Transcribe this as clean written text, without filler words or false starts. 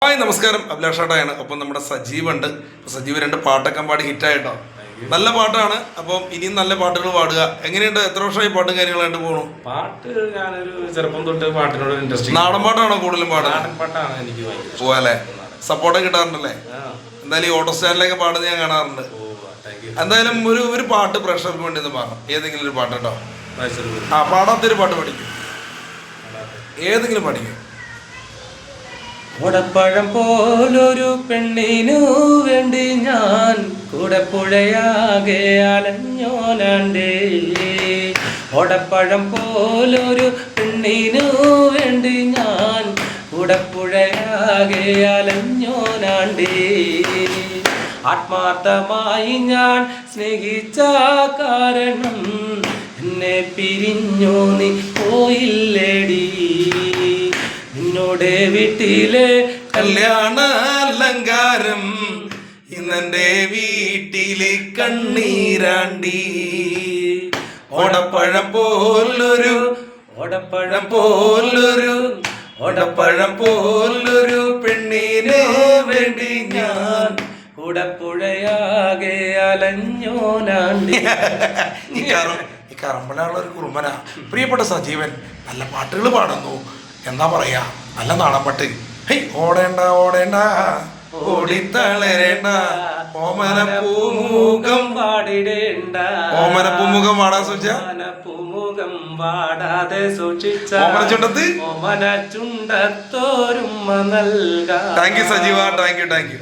Hi നമസ്കാരം, അഭിലാഷാട്ടാണ്. ഒപ്പം നമ്മുടെ സജീവ് ഉണ്ട്. സജീവ് 2 പാട്ടൊക്കെ പാടി ഹിറ്റായിട്ടോ. നല്ല പാട്ടാണ്. അപ്പം ഇനിയും നല്ല പാട്ടുകൾ പാടുക. എങ്ങനെയുണ്ട്? എത്ര വർഷമായി പാട്ടും കാര്യങ്ങളായിട്ട് പോകണു? പാട്ട് ഞാനൊരു ചെറുപ്പം തൊട്ട് പാട്ടിനോട് ഇൻട്രസ്റ്റ്. നാടൻ പാട്ടാണോ കൂടുതലും പാടുക? നാടൻ പാട്ടാണ് എനിക്ക് പോവാല്ലേ? സപ്പോർട്ട് കിട്ടാറുണ്ടല്ലേ? എന്തായാലും ഈ ഓട്ടോ സ്റ്റാൻഡിലൊക്കെ പാടുന്നത് ഞാൻ കാണാറുണ്ട്. എന്തായാലും ഒരു പാട്ട് പ്രേക്ഷകർക്ക് വേണ്ടി ഒന്ന് പാടാം. ഏതെങ്കിലും ഒരു പാട്ട് കേട്ടോ. പാടാത്തൊരു പാട്ട് പഠിക്കും. ഏതെങ്കിലും പഠിക്കും. ഓടപ്പഴം പോലൊരു പെണ്ണിനു വേണ്ടി ഞാൻ കൂടപ്പുഴയാകെ അലഞ്ഞോനാണ്ടേ. ഓടപ്പഴം പോലൊരു പെണ്ണിനു വേണ്ടി ഞാൻ കൂടപ്പുഴയാകെ അലഞ്ഞോനാണ്ടേ. ആത്മാർത്ഥമായി ഞാൻ സ്നേഹിച്ച കാരണം എന്നെ പിരിഞ്ഞു നീ പോയില്ലേടി. നിന്നോടെ വീട്ടിലെ കല്യാണ അലങ്കാരം ഇന്നെന്റെ വീട്ടിലെ കണ്ണീരാണ്ടി. ഓടപ്പഴം പോലൊരു പെണ്ണിനെ വേണ്ടി ഞാൻ കൂടപ്പുഴയാകെ അലഞ്ഞോനാണ്ടി. ഈ കറമ്പനുള്ള ഒരു കുറുമ്പനാ. പ്രിയപ്പെട്ട സജീവൻ നല്ല പാട്ടുകൾ പാടുന്നു. എന്താ പറയാ, നല്ല നാടൻപാട്ട്. ഹേയ് ഓടേണ്ട ഓടേണ്ട ഓടിത്തളരേണ്ട ഓമനപ്പൂമുഖം പാടിടേണ്ട. ഓമനപ്പൂമുഖം പാടാൻ സൂചിച്ച പൂമുഖം പാടാതെ സൂക്ഷിച്ച ഓമനച്ചുണ്ടത്ത് ഓമന ചുണ്ടത്തോരുമ്മ നൽകാം. താങ്ക് യു സജീവ, താങ്ക് യു.